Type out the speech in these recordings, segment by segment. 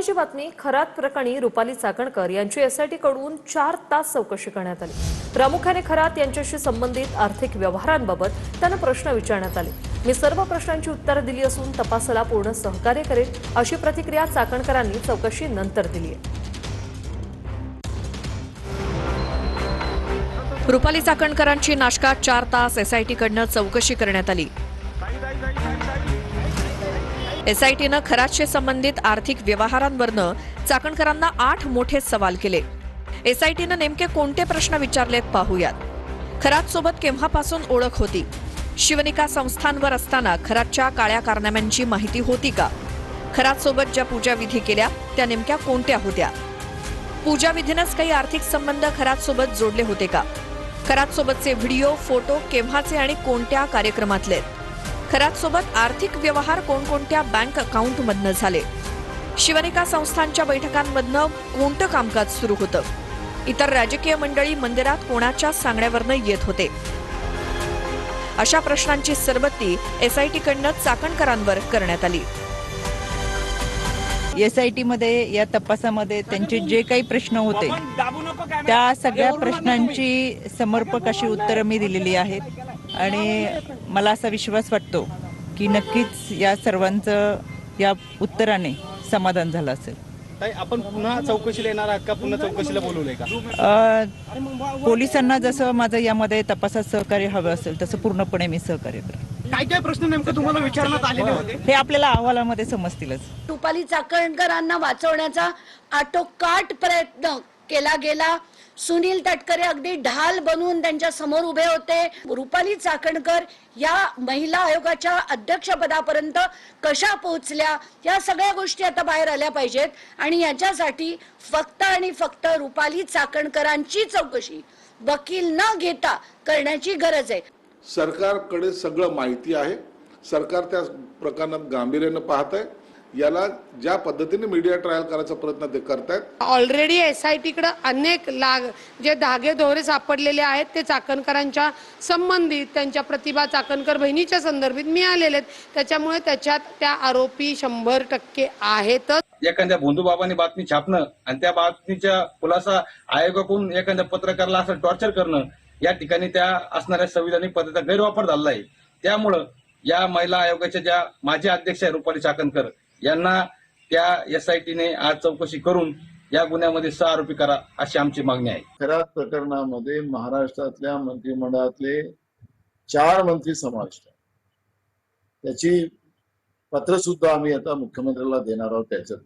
सुरुवातीची बातमी, खरात प्रकरणी रुपाली चाकणकर यांची एसआयटी कडून 4 तास चौकशी करण्यात आली। प्रामुख्याने खरात यांच्याशी संबंधित आर्थिक व्यवहारांबाबत त्यांना प्रश्न विचारण्यात आले। मी सर्व प्रश्नांची उत्तरे दिली असून तपासाला पूर्ण सहकार्य करेन, अशी प्रतिक्रिया चाकणकरांनी चौकशीनंतर दिली आहे। रुपाली चाकणकरांची नाशकात 4 तास एसआयटी कडून चौकशी करण्यात आली। एसआयटीनं खरातशी संबंधित आर्थिक व्यवहारांवरनं चाकणकरांना 8 मोठे सवाल केले। एसआयटीनं नेमके कोणते प्रश्न विचारलेत पाहूयात। खरात सोबत केव्हापासून ओळख होती? शिवनिका संस्थांवर असताना खरातच्या काळ्या कारनाम्यांची माहिती होती का? खरात सोबत ज्या पूजा विधी केल्या त्या नेमक्या कोणत्या होत्या? पूजा विधीनंच काही आर्थिक संबंध खरात सोबत जोडले होते का? खरात सोबतचे व्हिडिओ, फोटो केव्हाचे आणि कोणत्या कार्यक्रमातले? खरात सोबत आर्थिक व्यवहार कोणकोणत्या बँक अकाउंटमधनं झाले? शिवनिका संस्थांच्या बैठकांमधनं कोणतं कामकाज सुरू होतं? इतर राजकीय मंडळी मंदिरात कोणाच्या सांगण्यावरनं येत होते? अशा प्रश्नांची सरबत्ती एसआयटी कडून चाकणकरांवर करण्यात आली। एसआयटी मध्ये या तपासामध्ये त्यांचे जे काही प्रश्न होते त्या सगळ्या प्रश्नांची समर्पक अशी उत्तरं मी दिलेली आहेत आणि मला असा विश्वास वाटतो की नक्कीच या सर्वांचं या उत्तराने समाधान झालं असेल। आपण पुन्हा चौकशीला येणार आहात का? पुन्हा चौकशीला बोलवलंय का? पोलिसांना जसं माझं यामध्ये तपासात सहकार्य हवं असेल तसं पूर्णपणे मी सहकार्य करेन। काय काय प्रश्न नेमकं तुम्हाला विचारण्यात आलेले होते हे आपल्याला अहवालामध्ये समजतीलच। रुपाली चाकणकरांना वाचवण्याचा आटोकाट प्रयत्न केला गेला। सुनील तटकरे अगदी ढाल बनवून त्यांच्या समोर उभे होते। रुपाली चाकणकर या महिला आयोगाच्या अध्यक्षपदापर्यंत कशा पोहोचल्या या सगळ्या गोष्टी आता बाहेर आल्या पाहिजेत आणि याच्यासाठी फक्त आणि फक्त रुपाली चाकणकरांची चौकशी वकील न घेता करण्याची गरज आहे। सरकारकडे सगळं माहिती आहे, सरकार त्या प्रकरणात गांभीर्याने पाहत आहे। याला ज्या पद्धतीने मीडिया ट्रायल करायचा प्रयत्न ते करतायत। ऑलरेडी एसआयटी कडे अनेक जे धागे दोरे सापडलेले आहेत ते चाकणकरांच्या संबंधित त्यांच्या प्रतिभा चाकणकर बहिणीच्या संदर्भात मिळालेले आहेत। त्याच्यामुळे त्याच्यात त्या आरोपी 100% आहेतच। एखाद्या भोंदूबाबांनी बातमी छापणं आणि त्या बातमीच्या खुलासा आयोगाकडून एखाद्या पत्रकाराला असं टॉर्चर करणं, या ठिकाणी त्या असणाऱ्या संविधानिक पद्धतीचा गैरवापर झाला आहे। त्यामुळं या महिला आयोगाच्या ज्या माजी अध्यक्ष आहे रुपाली चाकणकर यांना त्या एसआयटीने आज चौकशी करून या गुन्ह्यामध्ये 6 आरोपी करा अशी आमची मागणी आहे। खरात प्रकरणामध्ये महाराष्ट्रातल्या मंत्रिमंडळातले 4 मंत्री समाविष्ट आहेत। त्याची पत्र सुद्धा आम्ही आता मुख्यमंत्र्याला देणार आहोत त्याच्यात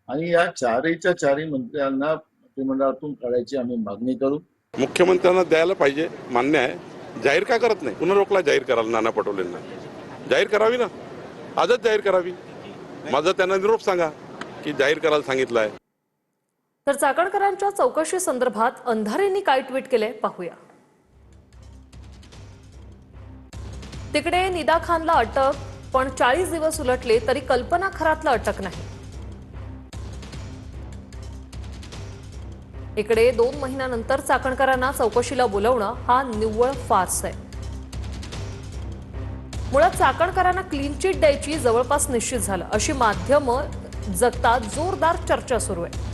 आणि या 4च्या 4 मंत्र्यांना मंत्रिमंडळातून काढायची आम्ही मागणी करू। मुख्यमंत्र्यांना द्यायला पाहिजे, मान्य आहे। जाहीर का करत नाही? पुन्हा रोखला जाहीर करायला नाना पटोलेंना जाहीर करावी ना, आजच जाहीर करावी। माझा त्यांना निरोप सांगा की जाहीर करायला सांगितलं आहे। तर चाकणकरांच्या चौकशी संदर्भात अंधारेंनी काय ट्विट केले पाहूया। तिकडे निदा खानला अटक, पण 40 दिवस उलटले तरी कल्पना खरातला अटक नाही। इकडे 2 महिन्यानंतर चाकणकरांना चौकशीला बोलवणं हा निव्वळ फार्स आहे। मुळात चाकणकरांना क्लीन चिट द्यायची जवळपास निश्चित झालं अशी माध्यमं जगतात जोरदार चर्चा सुरू आहे।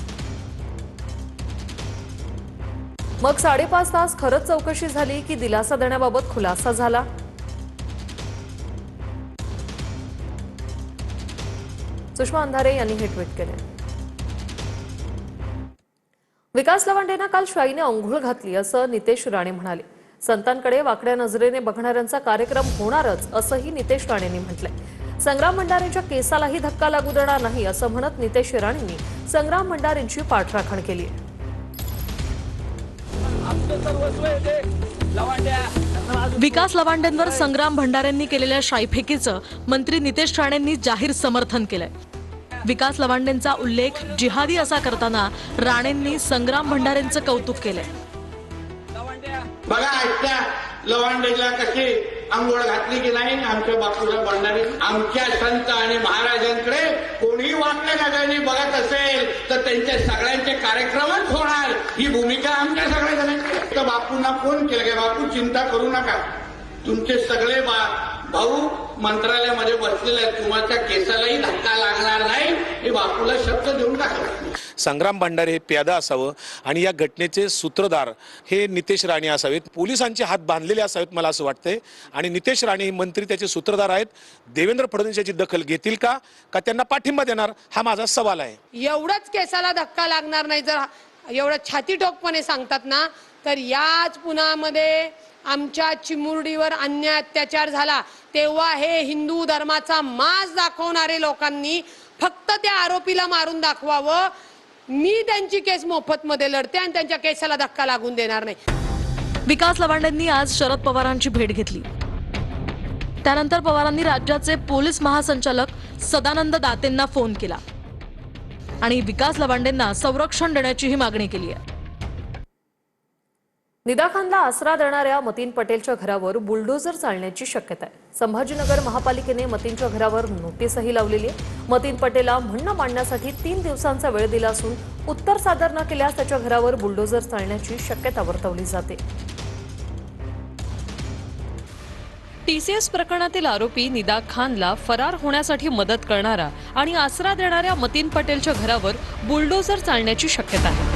मग 5.5 तास खरंच चौकशी झाली की दिलासा देण्याबाबत खुलासा झाला? सुषमा अंधारे यांनी हे ट्विट केले। विकास लवांडेंना काल शाईने अंघोळ घातली असं नितेश राणे म्हणाले। संतांकडे वाकड्या नजरेने बघणाऱ्यांचा कार्यक्रम होणारच असंही नितेश राणेंनी म्हटलंय। संग्राम भंडारेंच्या केसालाही धक्का लागू देणार नाही असं म्हणत नितेश राणेंनी संग्राम भंडारेंची पाठराखण केली आहे। विकास लवांडेंवर संग्राम भंडारेंनी केलेल्या शाईफेकीचं मंत्री नितेश राणेंनी जाहीर समर्थन केलंय। विकास लवांडेंचा उल्लेख जिहादी असा करताना राणेंनी संग्राम भंडारेंचं कौतुक केलंय। बघा ऐकत्या लवांडेला कशी अंघोळ घातली की नाही आमच्या बापूसाहेब भंडारे। आमच्या संत आणि महाराजांकडे कोणी वाकड्या नजरेने बघत असेल तर त्यांच्या सगळ्यांचे कार्यक्रमच होणार, ही भूमिका आमच्या सगळ्या जणांची। तर बापूंना फोन केला की बापू चिंता करू नका, तुमचे सगळे भाऊ मंत्रालयामध्ये बसलेले आहेत, कुणाच्या केसालाही धक्का लागणार नाही हे बापूला शब्द देऊन टाकला. संग्राम भंडारे हे प्यादा असावं आणि या घटनेचे सूत्रधार हे नितेश राणे असावेत. पोलिसांचे हात बांधलेले असावेत मला असं वाटतंय. आणि नितेश राणे हे मंत्री त्याचे सूत्रधार आहेत. देवेंद्र फडणवीस याची दखल घेतील का त्यांना पाठिंबा देणार हा माझा सवाल आहे. एवढंच केसाला धक्का लागणार नाही जर एवढं छाती ठोकपणे सांगतात ना, तर याच पुण्यामध्ये आमच्या चिमुरडीवर अन्याय अत्याचार झाला तेव्हा हे हिंदू धर्माचा माज दाखवणारे लोकांनी फक्त त्या आरोपीला मारून दाखवावं. मी त्यांची केस मोफत मध्ये लढते आणि त्यांच्या केसाला धक्का लागून देणार नाही. विकास लवांडेंनी आज शरद पवारांची भेट घेतली. त्यानंतर पवारांनी राज्याचे पोलीस महासंचालक सदानंद दातेंना फोन केला आणि विकास लवांडेंना संरक्षण देण्याचीही मागणी केली आहे. निदा खानला आसरा देणाऱ्या मतीन पटेलच्या घरावर बुलडोझर चालण्याची शक्यता आहे. संभाजीनगर महापालिकेने मतीनच्या घरावर नोटीसही लावलेली आहे. मतीन पटेलला म्हणणं मांडण्यासाठी 3 दिवसांचा वेळ दिला असून उत्तर सादर न केल्यास त्याच्या घरावर बुलडोझर चालण्याची शक्यता वर्तवली जाते. टीसीएस प्रकरणातील आरोपी निदा खानला फरार होण्यासाठी मदत करणारा आणि आसरा देणाऱ्या मतीन पटेलच्या घरावर बुलडोझर चालण्याची शक्यता आहे.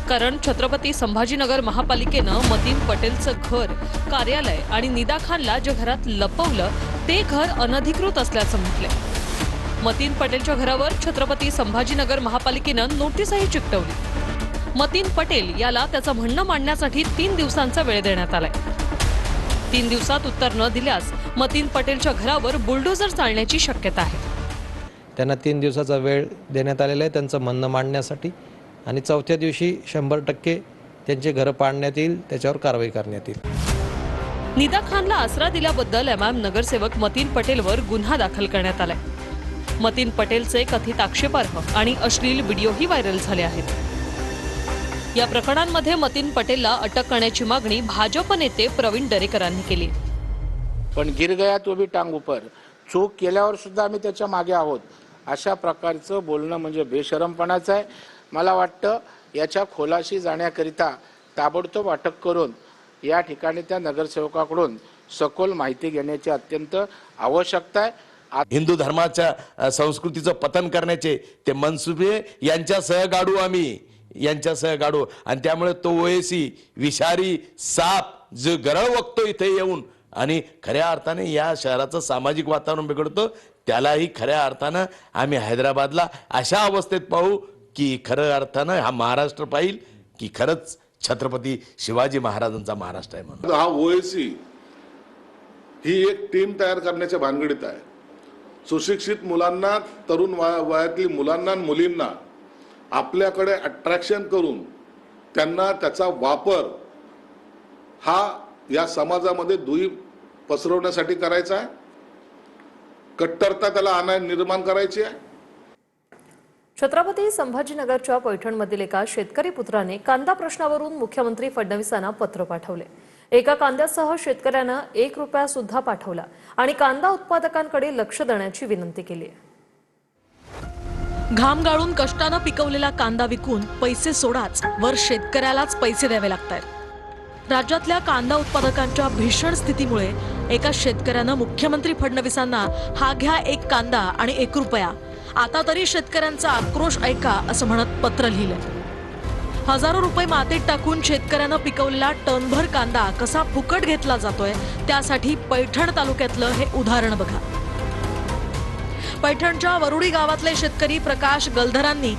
कारण छत्रपती संभाजीनगर महापालिकेनं मतीन पटेलचं घर, कार्यालय आणि निदा खानला जे घरात लपवलं ते घर अनधिकृत असल्याचं म्हटलंय. मतीन पटेलच्या घरावर छत्रपती संभाजीनगर महापालिकेनं नोटीसही चिकटवली. मतीन पटेल याला त्याचं म्हणणं मांडण्यासाठी 3 दिवसांचा वेळ देण्यात आलाय. 3 दिवसात उत्तर न दिल्यास मतीन पटेलच्या घरावर बुलडोझर चालण्याची शक्यता आहे. त्यांना 3 दिवसाचा वेळ देण्यात आलेला आहे त्यांचं म्हणणं मांडण्यासाठी आणि 4थ्या दिवशी 100% त्यांचे घरं पाडण्यात येईल, त्याच्यावर कारवाई करण्यात येईल. निदा खानला आसरा दिल्याबद्दल एमआयएम नगरसेवक मतीन पटेलवर गुन्हा दाखल करण्यात आलाय. मतीन पटेलचे कथित आक्षेपार्ह आणि अश्लील व्हिडिओही व्हायरल झाले आहेत. या प्रकरणांमध्ये मतीन पटेलला अटक करण्याची मागणी भाजप नेते प्रवीण दरेकरांनी केली. पण गिर गया तो भी टांग ऊपर, चूक केल्यावर सुद्धा आम्ही त्याच्या मागे आहोत अशा प्रकारचं बोलणं म्हणजे बेशरमपणाचं आहे. मला वाटतं याच्या खोलाशी जाण्याकरिता ताबडतोब अटक करून या ठिकाणी त्या नगरसेवकाकडून सखोल माहिती घेण्याची अत्यंत आवश्यकता आहे. हिंदू धर्माच्या संस्कृतीचं पतन करण्याचे ते मनसुबे यांच्यासह गाडू आणि त्यामुळे तो ओएसी विषारी साप जो गरळ वकतो इथे येऊन आणि खऱ्या अर्थाने या शहराचं सामाजिक वातावरण बिघडतं, त्यालाही खऱ्या अर्थानं आम्ही हैदराबादला अशा अवस्थेत पाहू की खरं अर्थानं हा महाराष्ट्र पाहिल की खरंच छत्रपती शिवाजी महाराजांचा महाराष्ट्र आहे म्हणून. हा ओएसी ही एक टीम तयार करण्याच्या भानगडीत आहे. सुशिक्षित मुलांना, तरुण वयातली मुलांना आणि मुलींना आपल्याकडे अट्रॅक्शन करून त्यांना त्याचा वापर हा या समाजामध्ये दुही पसरवण्यासाठी करायचा आहे. कट्टरता त्याला निर्माण करायची आहे. छत्रपती संभाजीनगरच्या पैठणमधील एका शेतकरी पुत्राने कांदा प्रश्नावरून मुख्यमंत्री फडणवीसांना पत्र पाठवले. एका कांद्यासह शेतकऱ्यानं 1 रुपया सुद्धा पाठवला आणि कांदा उत्पादकांकडे लक्ष देण्याची विनंती केली. घाम गाळून कष्टानं पिकवलेला कांदा विकून पैसे सोडाच वर शेतकऱ्यालाच पैसे द्यावे लागतात. राज्यातल्या कांदा उत्पादकांच्या भीषण स्थितीमुळे एका शेतकऱ्यानं मुख्यमंत्री फडणवीसांना हा घ्या 1 कांदा आणि 1 रुपया, आता तरी शेतकऱ्यांचा आक्रोश ऐका असं म्हणत पत्र लिहिलं. हजारो रुपये मातीत टाकून शेतकऱ्यानं पिकवलेला टनभर कांदा कसा फुकट घेतला जातोय त्यासाठी पैठण तालुक्यातलं हे उदाहरण बघा. पैठणच्या वरुडी गावातले शेतकरी प्रकाश गलधरांनी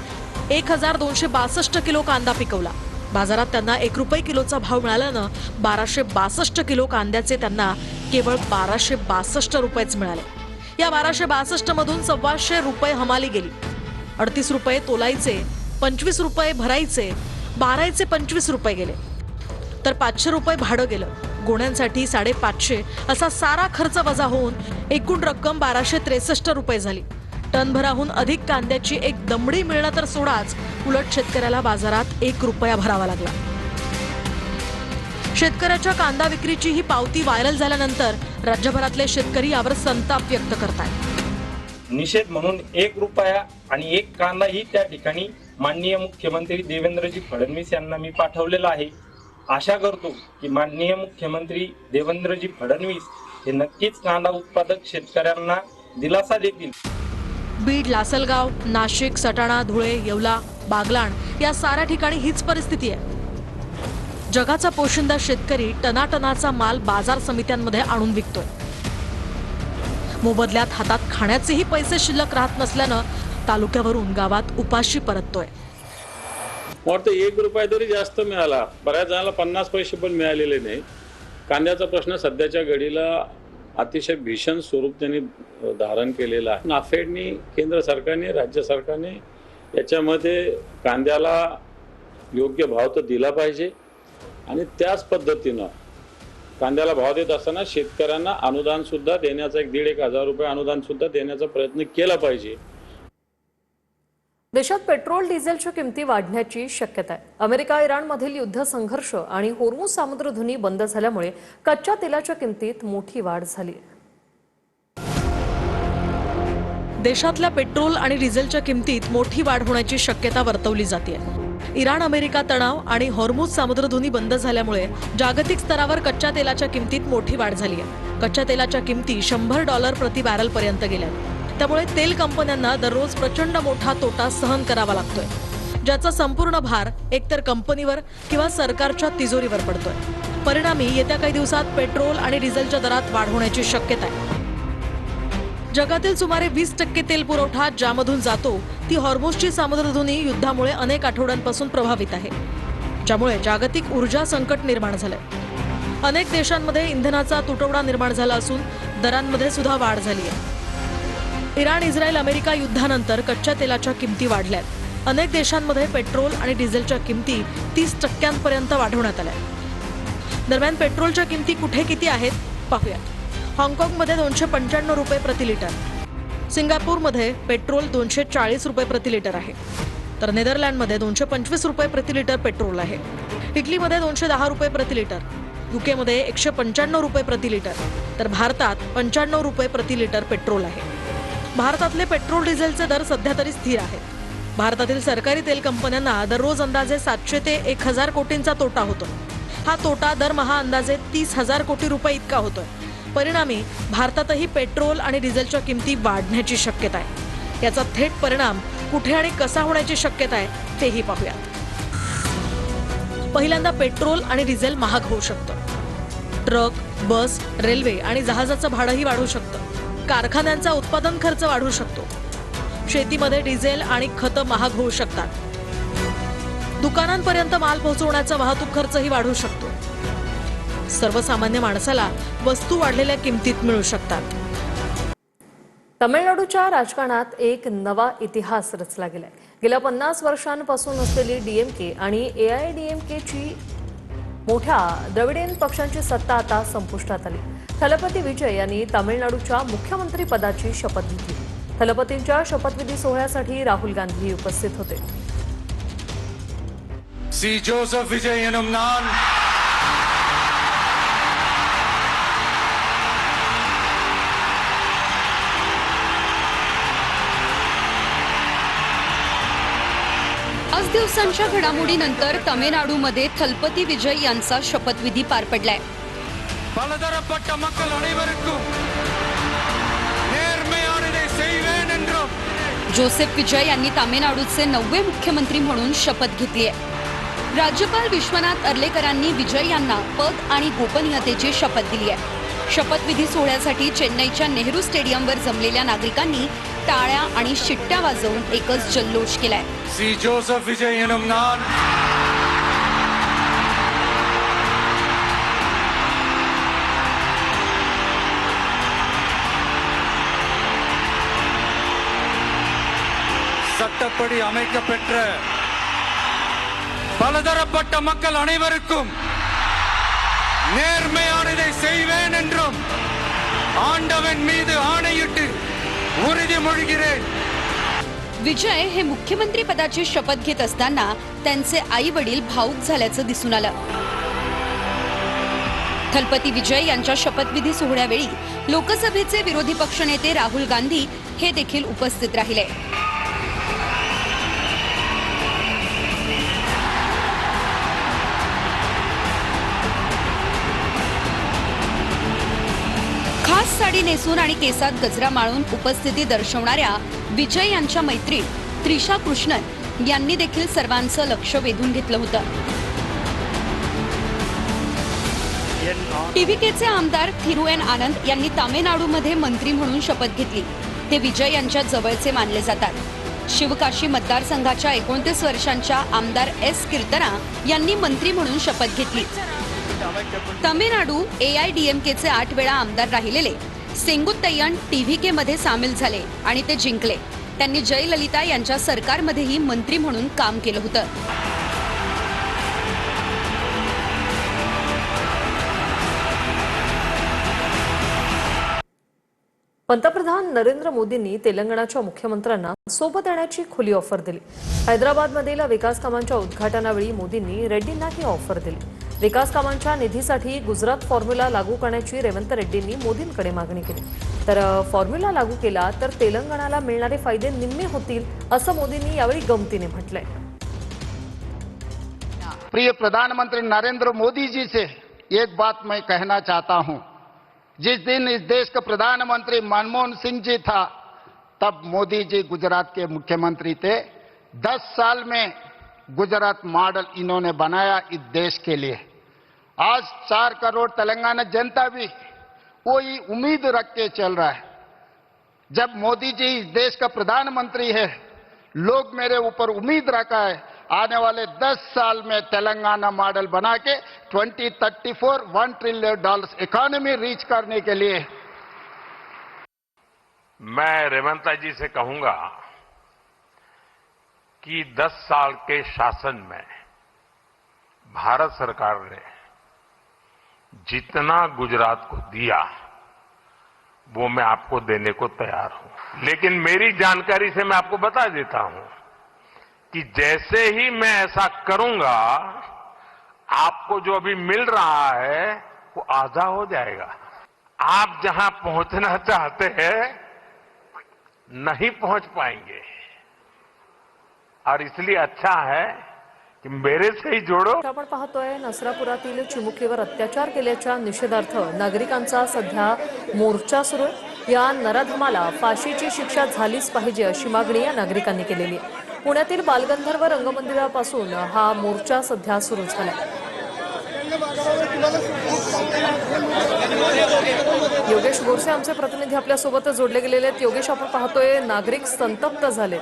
1262 किलो कांदा पिकवला. बाजारात त्यांना 1 रुपये किलोचा भाव मिळाल्यानं 1262 किलो कांद्याचे त्यांना केवळ 1262 रुपयेच मिळाले. या 1262 मधून 1,200 रुपये हमाली गेली. 38 रुपये तोलाईचे, 25 रुपये भराईचे, बाराईचे 25 रुपये गेले, तर 500 रुपये भाडं गेलं. गोण्यांसाठी 550 असा सारा खर्च वजा होऊन एकूण रक्कम 1263 रुपये झाली. टनभराहून अधिक कांद्याची एक दमडी मिळणं तर सोडाच, उलट शेतकऱ्याला बाजारात 1 रुपया भरावा लागला. शेतकऱ्याच्या कांदा विक्रीची ही पावती व्हायरल झाल्यानंतर राज्यभरातले शेतकरी यावर संताप व्यक्त करतात. निषेध म्हणून 1 रुपया आणि 1 कांदा ही त्या ठिकाणी माननीय मुख्यमंत्री देवेंद्रजी फडणवीस यांना मी पाठवलेला आहे. आशा करतो की माननीय मुख्यमंत्री देवेंद्रजी फडणवीस हे नक्कीच कांदा उत्पादक शेतकऱ्यांना दिलासा देतील. बीड, लासलगाव, नाशिक, सटाणा, धुळे, येवला, बागलाण या साऱ्या ठिकाणी हीच परिस्थिती आहे. जगाचा पोशिंदा शेतकरी टनाटनाचा माल बाजार समित्यांमध्ये आणून विकतोय. मोबदल्यात हातात खाण्याचेही पैसे शिल्लक राहत नसल्यानं तालुक्यावरून गावात उपाशी परततोय. वाटतं 1 रुपया तरी जास्त मिळाला. बऱ्याच जणांना 50 पैसे पण मिळालेले नाही. कांद्याचा प्रश्न सध्याच्या घडीला अतिशय भीषण स्वरूप त्यांनी धारण केलेलं आहे. नाफेडनी, केंद्र सरकारने, राज्य सरकारने याच्यामध्ये कांद्याला योग्य भाव तर दिला पाहिजे आणि त्याच पद्धतीनं कांद्याला भाव देत असताना शेतकऱ्यांना अनुदान सुद्धा देण्याचा 1,500 रुपये अनुदान सुद्धा देण्याचा प्रयत्न केला पाहिजे. देशात पेट्रोल डिझेलच्या किमती वाढण्याची शक्यता आहे. अमेरिका इराणमधील युद्ध संघर्ष आणि होर्मुझ सामुद्रधुनी बंद झाल्यामुळे कच्च्या तेलाच्या किमतीत मोठी वाढ झाली. देशातल्या पेट्रोल आणि डिझेलच्या किमतीत मोठी वाढ होण्याची शक्यता वर्तवली जाते. इराण अमेरिका तणाव आणि होर्मुझ सामुद्रधुनी बंद झाल्यामुळे जागतिक स्तरावर कच्च्या तेलाच्या किमतीत मोठी वाढ झाली आहे. कच्च्या तेलाच्या किमती $100 प्रति बॅरल पर्यंत गेल्या. त्यामुळे तेल कंपन्यांना दररोज प्रचंड मोठा तोटा सहन करावा लागतोय, ज्याचा संपूर्ण भार एकतर कंपनीवर किंवा सरकारच्या तिजोरीवर पडतोय. परिणामी येत्या काही दिवसात पेट्रोल आणि डिझेलच्या दरात वाढ होण्याची शक्यता आहे. जगातील सुमारे 20% तेल पुरवठा ज्यामधून जातो ती हॉर्मुझची सामुद्रधुनी युद्धामुळे अनेक आठवड्यांपासून प्रभावित आहे, ज्यामुळे जागतिक ऊर्जा संकट निर्माण झालंय. अनेक देशांमध्ये इंधनाचा तुटवडा निर्माण झाला असून दरांमध्ये सुद्धा वाढ झाली आहे. इराण, इस्रायल, अमेरिका युद्धानंतर कच्च्या तेलाच्या किमती वाढल्यात. अनेक देशांमध्ये पेट्रोल आणि डिझेलच्या किमती 30% वाढवण्यात आल्या. दरम्यान पेट्रोलच्या किमती कुठे किती आहेत पाहूया. हाँगकाँगमध्ये $295 प्रति लिटर, सिंगापूरमध्ये पेट्रोल $240 प्रति लिटर आहे, तर नेदरलँडमध्ये $225 प्रति लिटर पेट्रोल आहे. इटलीमध्ये $210 प्रति लिटर, युकेमध्ये $195 प्रति लिटर, तर भारतात $95 प्रति लिटर पेट्रोल आहे. भारतातले पेट्रोल डिझेलचे दर सध्या तरी स्थिर आहेत. भारतातील सरकारी तेल कंपन्यांना दररोज अंदाजे 700 ते 1000 कोटींचा तोटा होतो. हा तोटा दरमहा अंदाजे 30,000 कोटी रुपये इतका होतोय. परिणामी भारतातही पेट्रोल आणि डिझेलच्या किमती वाढण्याची शक्यता आहे. याचा थेट परिणाम कुठे आणि कसा होण्याची शक्यता आहे तेही पाहूया. पहिल्यांदा पेट्रोल आणि डिझेल महाग होऊ शकतं. ट्रक, बस, रेल्वे आणि जहाजाचं भाडंही वाढू शकतं. कारखान्यांचा उत्पादन खर्च वाढू शकतो. शेतीमध्ये डिझेल आणि खतं महाग होऊ शकतात. दुकानांपर्यंत माल पोहोचवण्याचा वाहतूक खर्चही वाढू शकतो. सर्वसामान्य माणसाला वस्तू वाढलेल्या किमतीत मिळू शकतात. तमिळनाडूच्या राजकारणात एक नवा इतिहास रचला गेलाय. गेल्या 50 वर्षांपासून असलेली डीएमके आणि एआयडीएमकेची मोठ्या द्रविडियन पक्षांची सत्ता आता संपुष्टात आली. थलपती विजय यांनी तामिळनाडूच्या मुख्यमंत्री पदाची शपथ घेतली. थलपतींच्या शपथविधी सोहळ्यासाठी राहुल गांधी उपस्थित होते. सी जोसेफ विजय एनुम नान पाच दिवसांच्या घडामोडीनंतर तामिळनाडूमध्ये थलपती विजय यांचा शपथविधी पार पडलाय. பலதரப்பட்ட மக்கள் அனைவருக்கும் நேர்மையானதை செய்வேன் என்றும் जोसेफ विजय यांनी तामिळनाडूचे 9वे मुख्यमंत्री म्हणून शपथ घेतली आहे. राज्यपाल विश्वनाथ अर्लेकरांनी विजय यांना पद आणि गोपनीयतेची शपथ दिली आहे. शपथविधी सोहळ्यासाठी चेन्नईच्या नेहरू स्टेडियमवर जमलेल्या नागरिकांनी टाळ्या आणि शिट्ट्या वाजवून एकच जल्लोष केलाय. सी जोसेफ विजय एनुम नान சட்டப்படி அமைக்கப்பெற்ற பலதரப்பட்ட மக்கள் அனைவருக்கும் நேர்மையானதை செய்வேன் என்றும் ஆண்டவன் மீது ஆணையிட்டு உறுதிமொழிகிறேன். विजय हे मुख्यमंत्री पदाची शपथ घेत असताना त्यांचे आई वडील भावुक झाल्याचं दिसून आलं. थलपती विजय यांच्या शपथविधी सोहळ्यावेळी लोकसभेचे विरोधी पक्षनेते राहुल गांधी हे देखील उपस्थित राहिले. साडी नेसून आणि केसात गजरा माळून उपस्थिती दर्शवणाऱ्या विजय यांच्या मैत्रीण त्रिशा कृष्णन यांनी देखील सर्वांचं लक्ष वेधून घेतलं होतं. टीव्हीकेचे आमदार थिरू एन आनंद यांनी तामिळनाडूमध्ये मंत्री म्हणून शपथ घेतली. ते विजय यांच्या जवळचे मानले जातात. शिवकाशी मतदारसंघाच्या 29 वर्षांच्या आमदार एस कीर्तना यांनी मंत्री म्हणून शपथ घेतली. तामिळनाडू AIDMKचे 8 वेळा आमदार राहिलेले सेंगुत्तय्यन TVK मध्ये सामील झाले आणि ते जिंकले. त्यांनी जयललिता यांच्या सरकारमध्येही मंत्री म्हणून काम केलं होतं. पंतप्रधान नरेंद्र मोदींनी तेलंगणाच्या मुख्यमंत्र्यांना सोबत येण्याची खुली ऑफर दिली. हैदराबादमधील विकास कामांच्या उद्घाटनावेळी मोदींनी रेड्डींना ही ऑफर दिली. विकास कामांच्या निधीसाठी गुजरात फॉर्म्युला लागू करण्याची रेवंत रेड्डींनी मोदींकडे मागणी केली. तर फॉर्म्युला लागू केला तर तेलंगणाला मिळणारे फायदे निम्मे होतील असं मोदींनी यावेळी गमतीने म्हटलंय. प्रिय प्रधानमंत्री नरेंद्र मोदी जी से एक बात मैं कहना चाहता हूं. जिस दिन इस देश का प्रधानमंत्री मनमोहन सिंह जी था, तब मोदी जी गुजरात के मुख्यमंत्री थे. 10 साल में गुजरात मॉडल इन्होंने बनाया इस देश के लिए. आज 4 करोड़ तेलंगाना जनता भी वही उम्मीद रख के चल रहा है. जब मोदी जी इस देश का प्रधानमंत्री है, लोग मेरे ऊपर उम्मीद रखा है आने वाले 10 साल में तेलंगाना मॉडल बना के 2034 $1 ट्रिलियन इकोनॉमी रीच करने के लिए. मैं रेवंता जी से कहूंगा कि 10 साल के शासन में भारत सरकार ने जितना गुजरात को दिया वो मैं आपको देने को तैयार हूं. लेकिन मेरी जानकारी से मैं आपको बता देता हूं कि जैसे ही मैं ऐसा करूंगा, आपको जो अभी मिल रहा है वो आधा हो जाएगा. आप जहां पहुंचना चाहते हैं नहीं पहुंच पाएंगे, और इसलिए अच्छा है की मेरे से ही जोडो. आपण पाहतोय नसरापुरातील चिमुकलीवर अत्याचार केल्याच्या निषेधार्थ नागरिकांचा सध्या मोर्चा सुरू आहे. या नराधमाला फाशीची शिक्षा झालीच पाहिजे अशी मागणी या नागरिकांनी केलेली आहे. पुण्यातील बालगंधर्व रंगमंदिरापासून हा मोर्चा सध्या सुरू झालाय. योगेश गोरसे आमचे प्रतिनिधी आपल्या सोबत जोडले गेलेले आहेत. योगेश, आपण पाहतोय नागरिक संतप्त झालेत.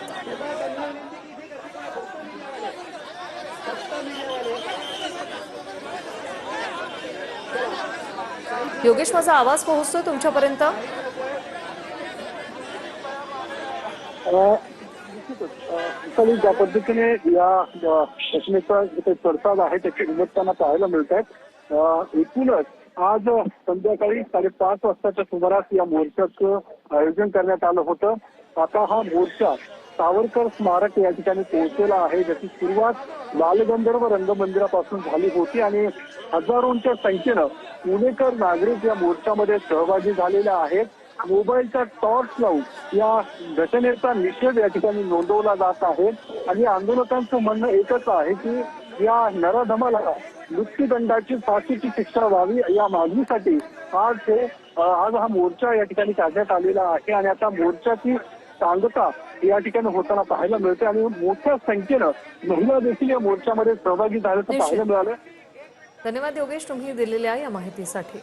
योगेश, माझा आवाज पोहोचतोय तुमच्यापर्यंत? ज्या पद्धतीने या घटनेचा जे पडसाद आहे त्याची उमटताना पाहायला मिळत आहेत. एकूणच आज संध्याकाळी 5:30 वाजताच्या सुमारास या मोर्चाचं आयोजन करण्यात आलं होतं. आता हा मोर्चा सावरकर स्मारक या ठिकाणी पोहोचलेला आहे, ज्याची सुरुवात बालगंधर्व रंगमंदिरापासून झाली होती आणि हजारोंच्या संख्येनं पुणेकर नागरिक या मोर्चामध्ये सहभागी झालेले आहेत. मोबाईलचा टॉर्च लावून या घटनेचा निषेध या ठिकाणी नोंदवला जात आहे आणि आंदोलकांचं म्हणणं एकच आहे की या नराधमाला मृत्यूदंडाची फाशीची शिक्षा व्हावी या मागणीसाठी आज हा मोर्चा या ठिकाणी काढण्यात आलेला आहे. आणि आता मोर्चाची सांगता या ठिकाणी होताना पाहायला मिळते आणि मोठ्या संख्येनं महिला देखील या मोर्चामध्ये सहभागी झाल्याचं पाहायला मिळालं. धन्यवाद योगेश, तुम्ही दिलेल्या या माहितीसाठी.